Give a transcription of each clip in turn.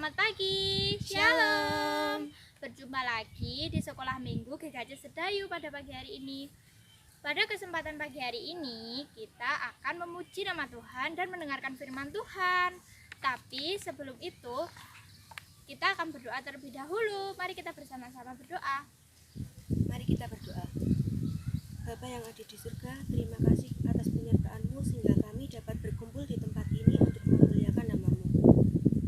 Selamat pagi, Shalom. Berjumpa lagi di Sekolah Minggu GKJ Sedayu pada pagi hari ini. Pada kesempatan pagi hari ini, kita akan memuji nama Tuhan dan mendengarkan firman Tuhan. Tapi sebelum itu, kita akan berdoa terlebih dahulu. Mari kita bersama-sama berdoa. Mari kita berdoa. Bapa yang ada di surga, terima kasih atas penyertaan-Mu sehingga kami dapat berkumpul di tempat ini untuk memuliakan nama-Mu.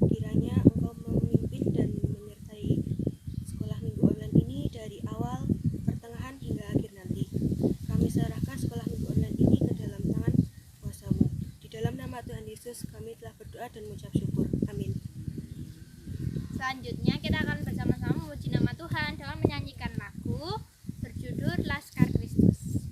Kiranya Engkau memimpin dan menyertai sekolah minggu online ini dari awal, pertengahan hingga akhir nanti. Kami serahkan sekolah minggu online ini ke dalam tangan kuasa-Mu. Di dalam nama Tuhan Yesus kami telah berdoa dan mengucap syukur. Amin. Selanjutnya kita akan bersama-sama memuji nama Tuhan dengan menyanyikan lagu berjudul Laskar Kristus.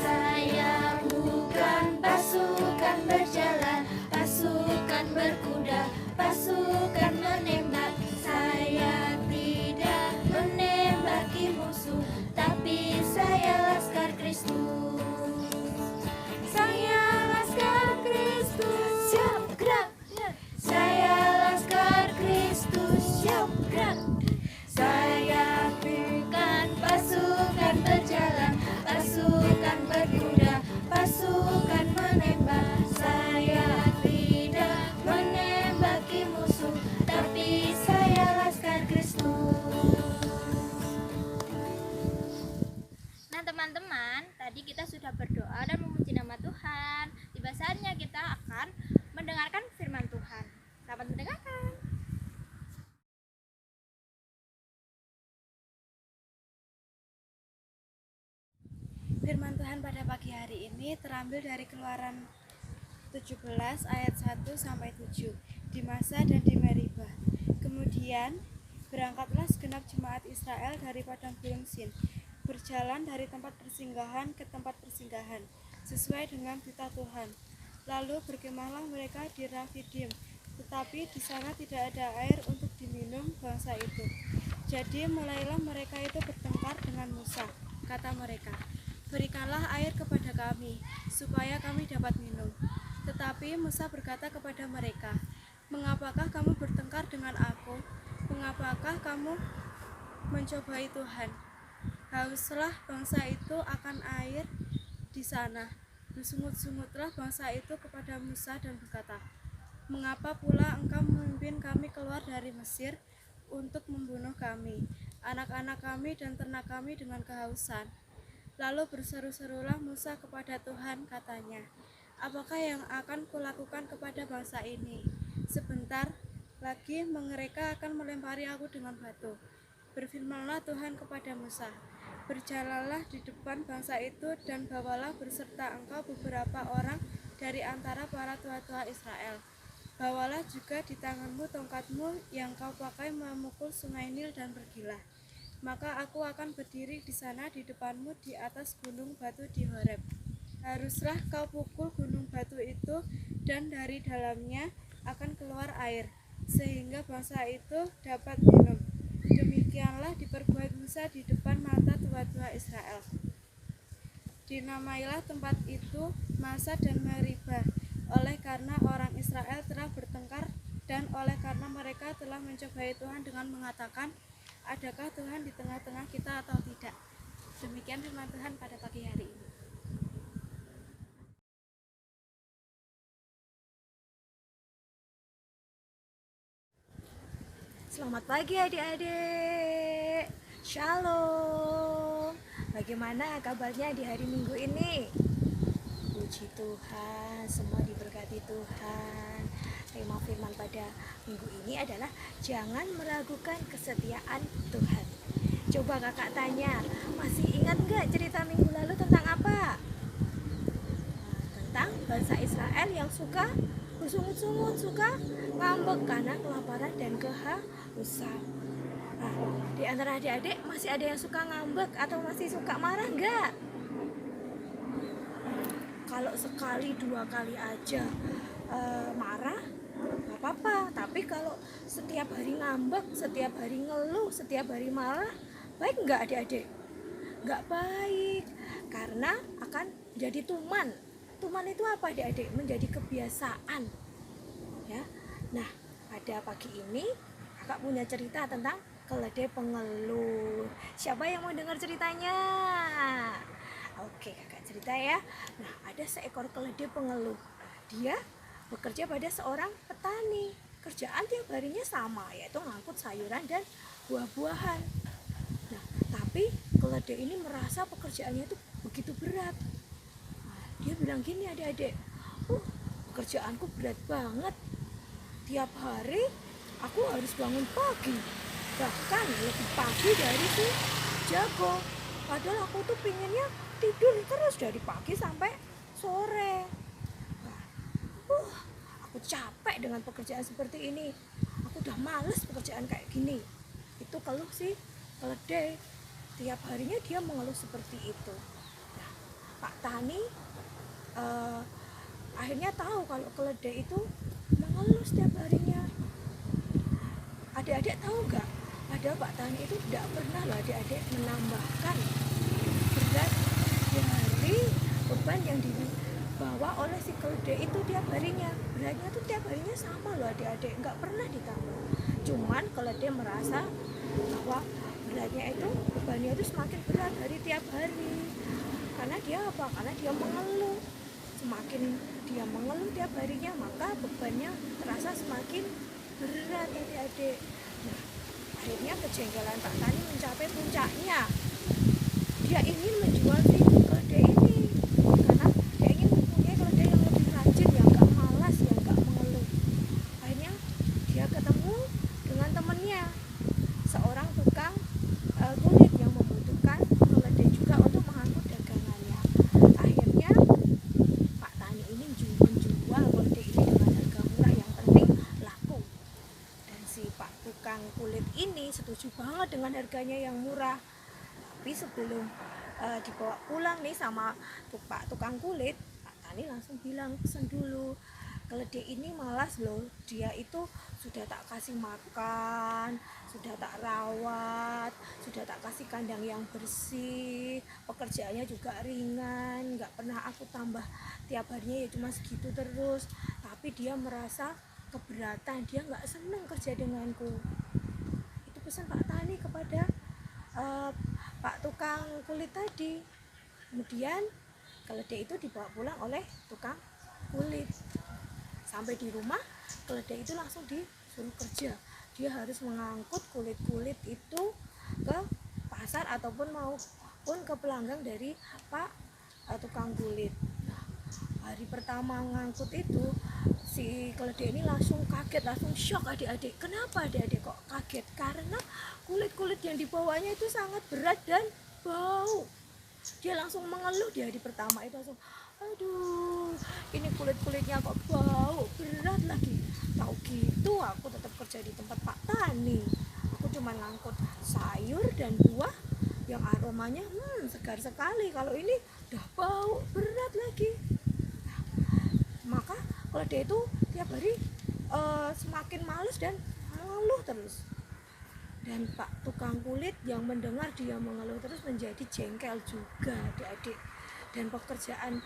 Saya bukan pasukan berjalan, pasukan berkuda, pasukan menembak. Saya tidak menembaki musuh, tapi saya Laskar Kristus. Saya Laskar Kristus, siap gerak. Saya Laskar Kristus, siap gerak. Saya bukan pasukan berjalan, pasukan berkuda, pasukan menembak. Saya tidak menembaki musuh, tapi saya Laskar Kristus. Nah teman-teman, tadi kita sudah berdoa dan memuji nama Tuhan. Tiba saatnya kita akan mendengarkan firman Tuhan. Selamat mendengarkan. Firman Tuhan pada pagi hari ini terambil dari Keluaran 17 ayat 1 sampai 7. Di Masa dan di Meribah. Kemudian berangkatlah segenap jemaat Israel dari padang gurun Sin, berjalan dari tempat persinggahan ke tempat persinggahan, sesuai dengan berita Tuhan. Lalu berkemahlah mereka di Rafidim, tetapi di sana tidak ada air untuk diminum bangsa itu. Jadi mulailah mereka itu bertengkar dengan Musa. Kata mereka, "Berikanlah air kepada kami, supaya kami dapat minum." Tetapi Musa berkata kepada mereka, "Mengapakah kamu bertengkar dengan aku? Mengapakah kamu mencobai Tuhan? Hauslah bangsa itu akan air di sana." Bersungut-sungutlah bangsa itu kepada Musa dan berkata, "Mengapa pula engkau memimpin kami keluar dari Mesir untuk membunuh kami, anak-anak kami dan ternak kami dengan kehausan?" Lalu berseru-serulah Musa kepada Tuhan, katanya, "Apakah yang akan kulakukan kepada bangsa ini? Sebentar lagi mereka akan melempari aku dengan batu." Berfirmanlah Tuhan kepada Musa, "Berjalanlah di depan bangsa itu dan bawalah berserta engkau beberapa orang dari antara para tua-tua Israel. Bawalah juga di tanganmu tongkatmu yang kau pakai memukul sungai Nil dan pergilah. Maka aku akan berdiri di sana di depanmu di atas gunung batu di Horeb. Haruslah kau pukul gunung batu itu dan dari dalamnya akan keluar air, sehingga bangsa itu dapat minum." Demikianlah diperbuat Musa di depan mata tua-tua Israel. Dinamailah tempat itu Masa dan Meribah, oleh karena orang Israel telah bertengkar dan oleh karena mereka telah mencobai Tuhan dengan mengatakan, "Adakah Tuhan di tengah-tengah kita atau tidak?" Demikian firman Tuhan pada pagi hari ini. Selamat pagi adik-adik. Shalom. Bagaimana kabarnya di hari Minggu ini? Puji Tuhan, semua diberkati Tuhan. Tema firman pada minggu ini adalah jangan meragukan kesetiaan Tuhan. Coba kakak tanya, masih ingat gak cerita minggu lalu tentang apa? Tentang bangsa Israel yang suka bersungut-sungut, suka ngambek karena kelaparan dan kehausan. Nah, di antara adik-adik masih ada yang suka ngambek atau masih suka marah enggak? Kalau sekali dua kali aja marah nggak apa-apa, tapi kalau setiap hari ngambek, setiap hari ngeluh, setiap hari marah, baik enggak adik-adik? nggak baik karena akan jadi tuman. Tuman itu apa adik-adik? Menjadi kebiasaan ya. Nah, pada pagi ini kakak punya cerita tentang keledai pengeluh. Siapa yang mau dengar ceritanya? Oke, kakak cerita ya. Nah, ada seekor keledai pengeluh. Dia bekerja pada seorang petani. Kerjaan tiap harinya sama, yaitu ngangkut sayuran dan buah-buahan. Nah, tapi keledai ini merasa pekerjaannya itu begitu berat. Nah, dia bilang gini adik-adik, pekerjaanku berat banget. Tiap hari aku harus bangun pagi, bahkan lebih pagi dari si jago. Padahal aku tuh pinginnya tidur terus dari pagi sampai sore. Nah, aku capek dengan pekerjaan seperti ini. Aku udah males pekerjaan kayak gini. Itu keluh si keledai. Tiap harinya dia mengeluh seperti itu. Nah, Pak Tani akhirnya tahu kalau keledai itu mengeluh setiap harinya. Adik-adik tahu nggak? Padahal Pak Tani itu tidak pernah loh adik-adik menambahkan berat dari beban yang dibawa oleh si keledai itu tiap harinya. Beratnya tuh tiap harinya sama loh adik-adik, nggak pernah ditambah. Cuman keledai merasa bahwa beratnya itu, bebannya itu semakin berat dari tiap hari. Karena dia apa? Karena dia mengeluh. Semakin dia mengeluh tiap harinya, maka bebannya terasa semakin berat adik-adik. Nah, akhirnya kejengkelan Pak Tani mencapai puncaknya. Dia ingin menjual si keledai ini karena dia ingin mempunyai keledai yang lebih rajin, yang gak malas, yang gak mengeluh. Akhirnya dia ketemu dengan temannya, seorang tukang kulit yang membutuhkan keledai juga untuk mengangkut dagangannya. Akhirnya Pak Tani ini menjual keledai ini dengan harga murah, yang penting laku. Dan si Pak tukang kulit ini setuju banget dengan harganya yang murah. Tapi sebelum dibawa pulang nih sama Pak tukang kulit, Pak Tani langsung bilang, pesen dulu, keledai ini malas loh, dia itu sudah tak kasih makan, sudah tak rawat, sudah tak kasih kandang yang bersih, pekerjaannya juga ringan, nggak pernah aku tambah tiap harinya ya cuma segitu terus. Tapi dia merasa keberatan, dia nggak senang kerja denganku. Itu pesan Pak Tani kepada Pak tukang kulit tadi. Kemudian keledai itu dibawa pulang oleh tukang kulit. Sampai di rumah, keledai itu langsung disuruh kerja. Dia harus mengangkut kulit-kulit itu ke pasar ataupun maupun ke pelanggan dari Pak tukang kulit. Nah, hari pertama ngangkut itu si keledai ini langsung kaget, langsung shock adik-adik. Kenapa adik-adik kok kaget? Karena kulit-kulit yang dibawanya itu sangat berat dan bau. Dia langsung mengeluh di hari pertama itu, langsung, aduh, ini kulit-kulitnya kok bau, berat lagi. Tahu gitu aku tetap kerja di tempat Pak Tani. Aku cuma ngangkut sayur dan buah yang aromanya segar sekali. Kalau ini udah bau, berat lagi. Maka keledai itu tiap hari semakin males dan mengeluh terus. Dan Pak tukang kulit yang mendengar dia mengeluh terus menjadi jengkel juga adik-adik. Dan pekerjaan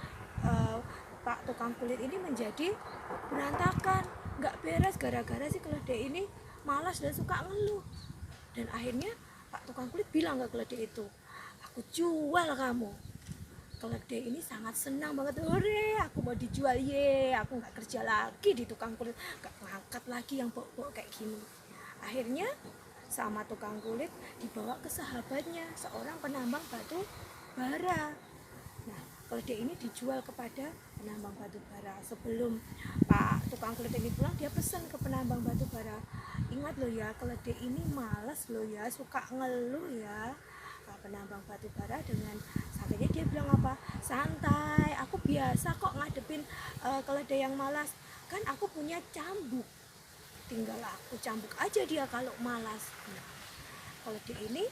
Pak tukang kulit ini menjadi berantakan, nggak beres gara-gara si keledai ini malas dan suka ngeluh. Dan akhirnya Pak tukang kulit bilang ke keledai itu, aku jual kamu. Keledai ini sangat senang banget, hore, aku mau dijual, ye, aku nggak kerja lagi di tukang kulit, nggak ngangkat lagi yang bau-bau kayak gini. Akhirnya sama tukang kulit dibawa ke sahabatnya, seorang penambang batu bara. Nah, keledai ini dijual kepada penambang batu bara. Sebelum Pak tukang kulit ini pulang, dia pesan ke penambang batu bara, ingat lo ya, keledai ini malas lo ya, suka ngeluh ya. Nah, penambang batu bara dengan santainya dia bilang apa, santai, aku biasa kok ngadepin keledai yang malas, kan aku punya cambuk, tinggal aku cambuk aja dia kalau malas. Nah, keledai ini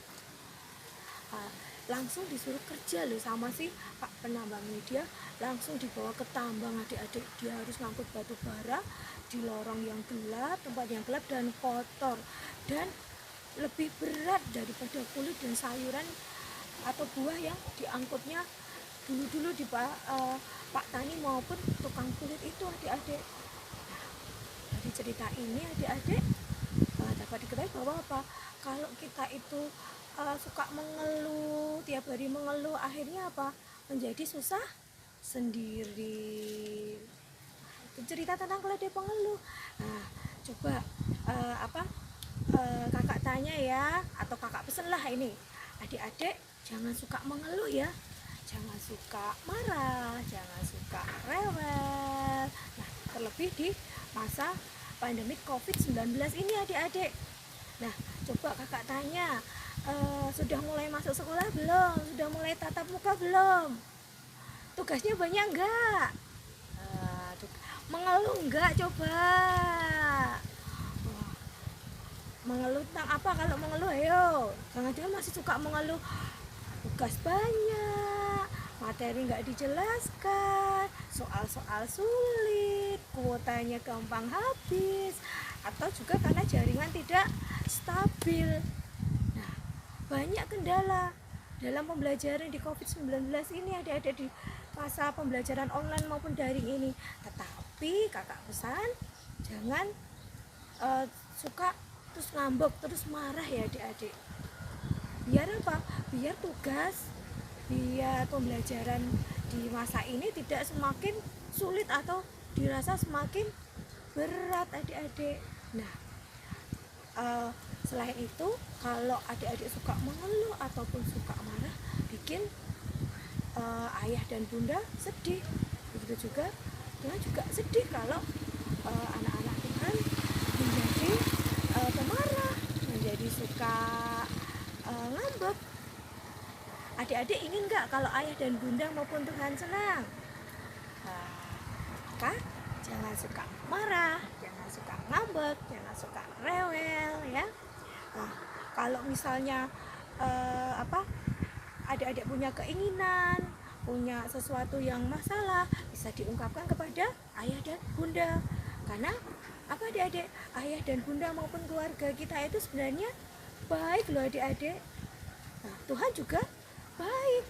langsung disuruh kerja loh sama si Pak penambang ini. Dia langsung dibawa ke tambang adik-adik. Dia harus ngangkut batu bara di lorong yang gelap, tempat yang gelap dan kotor, dan lebih berat daripada kulit dan sayuran atau buah yang diangkutnya dulu-dulu di Pak Tani maupun tukang kulit itu adik-adik. Dari cerita ini adik-adik dapat diketahui bahwa apa? Kalau kita itu suka mengeluh, tiap hari mengeluh, akhirnya apa? Menjadi susah sendiri. Itu cerita tentang keledai pengeluh. Nah, coba kakak tanya ya, atau kakak pesen lah ini, adik-adik jangan suka mengeluh ya, jangan suka marah, jangan suka rewel. Nah, terlebih di masa pandemi COVID-19 ini adik-adik. Nah, coba kakak tanya, sudah mulai masuk sekolah belum? Sudah mulai tatap muka belum? Tugasnya banyak enggak? Mengeluh enggak coba? Mengeluh tentang apa? Kalau mengeluh ayo, jangan-jangan masih suka mengeluh, tugas banyak, materi enggak dijelaskan, soal-soal sulit, kuotanya gampang habis, atau juga karena jaringan tidak stabil. Nah, banyak kendala dalam pembelajaran di COVID-19 ini adik-adik, di masa pembelajaran online maupun daring ini. Tetapi kakak pesan jangan suka terus ngambek, terus marah ya adik-adik. Biar apa? Biar tugas, biar pembelajaran di masa ini tidak semakin sulit atau dirasa semakin berat adik-adik. Nah, selain itu, kalau adik-adik suka mengeluh ataupun suka marah, bikin ayah dan bunda sedih. Begitu juga Tuhan juga sedih kalau anak-anak Tuhan menjadi pemarah, menjadi suka ngambek. Adik-adik ingin nggak kalau ayah dan bunda maupun Tuhan senang? Maka jangan suka marah, jangan suka ngambek, jangan suka rewel ya. Nah, kalau misalnya adik-adik punya keinginan, punya sesuatu yang masalah, bisa diungkapkan kepada ayah dan bunda. Karena apa adik-adik? Ayah dan bunda maupun keluarga kita itu sebenarnya baik loh adik-adik. Nah, Tuhan juga baik.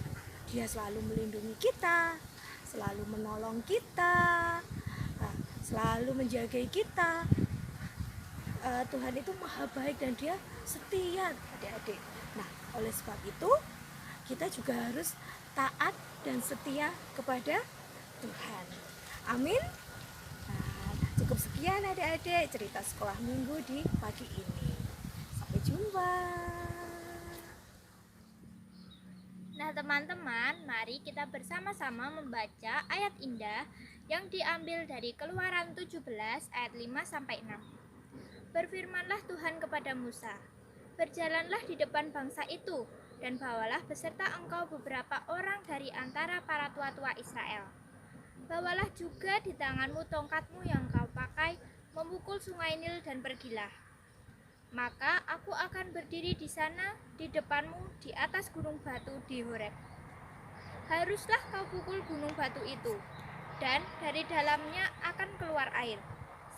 Dia selalu melindungi kita, selalu menolong kita, selalu menjaga kita. Tuhan itu maha baik dan dia setia adik-adik. Nah, oleh sebab itu kita juga harus taat dan setia kepada Tuhan. Amin. Nah, cukup sekian adik-adik cerita sekolah minggu di pagi ini. Sampai jumpa. Nah teman-teman, mari kita bersama-sama membaca ayat indah yang diambil dari Keluaran 17 ayat 5-6. Berfirmanlah Tuhan kepada Musa, berjalanlah di depan bangsa itu, dan bawalah beserta engkau beberapa orang dari antara para tua-tua Israel. Bawalah juga di tanganmu tongkatmu yang kau pakai memukul sungai Nil dan pergilah. Maka aku akan berdiri di sana di depanmu di atas gunung batu di Horeb. Haruslah kau pukul gunung batu itu, dan dari dalamnya akan keluar air,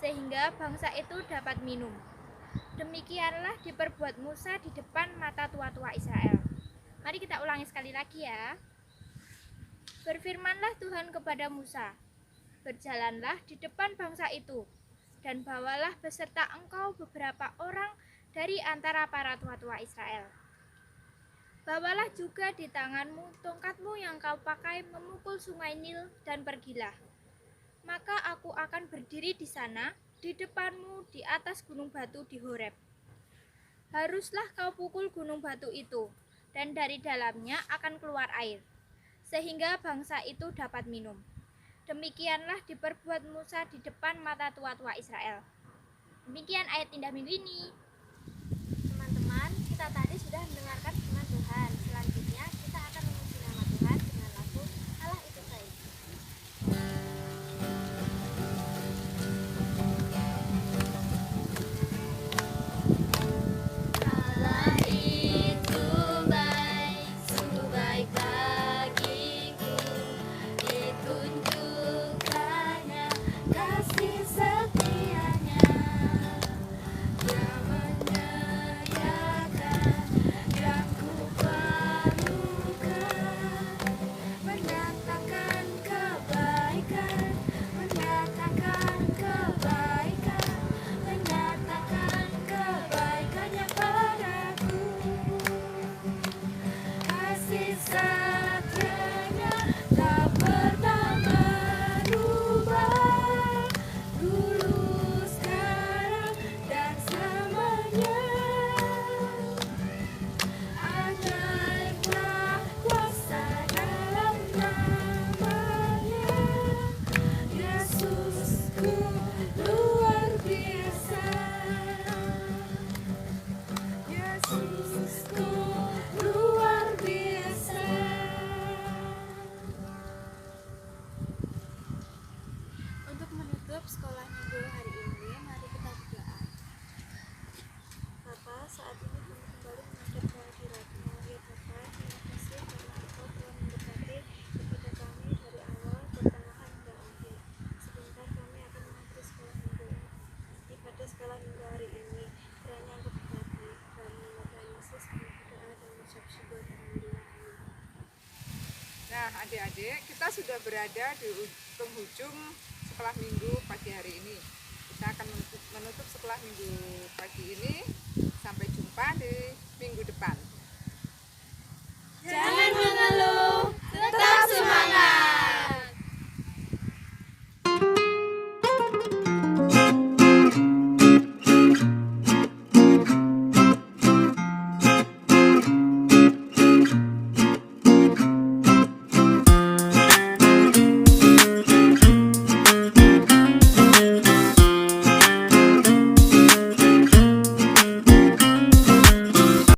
sehingga bangsa itu dapat minum. Demikianlah diperbuat Musa di depan mata tua-tua Israel. Mari kita ulangi sekali lagi ya. Berfirmanlah Tuhan kepada Musa, berjalanlah di depan bangsa itu, dan bawalah beserta engkau beberapa orang dari antara para tua-tua Israel. Bawalah juga di tanganmu tongkatmu yang kau pakai memukul sungai Nil dan pergilah. Maka aku akan berdiri di sana di depanmu di atas gunung batu di Horeb. Haruslah kau pukul gunung batu itu, dan dari dalamnya akan keluar air, sehingga bangsa itu dapat minum. Demikianlah diperbuat Musa di depan mata tua-tua Israel. Demikian ayat indah minggu ini. Teman-teman, kita tadi sudah mendengarkan firman Tuhan. Selanjutnya kita akan memuji nama Tuhan dengan lagu Allah itu baik. Allah itu baik, sungguh baik bagiku. Ditunjukkannya kasih setianya. Dia menyediakan yang ku setianya tak pernah berubah, dulu, sekarang, dan selamanya. Ajaiblah kuasa dalam namanya, Yesusku luar biasa. Yesusku luar biasa. Untuk menutup sekolah minggu hari ini, mari kita berdoa. Bapa, saat ini kami kembali menghadap kehadirat-Mu. Ya Bapa, terima kasih karena Engkau telah memberkati kepada kami dari awal, pertengahan, hingga akhir. Sebentar kami akan mengakhiri sekolah minggu ini. Ibadah sekolah minggu hari ini, kiranya Engkau berkati. Kami Tuhan Yesus kami berdoa dan mengucap syukur. Alhamdulillah. Amin. Nah, adik-adik, kita sudah berada di penghujung sekolah minggu pagi hari ini. Kita akan menutup sekolah minggu pagi ini. Sampai jumpa di minggu depan.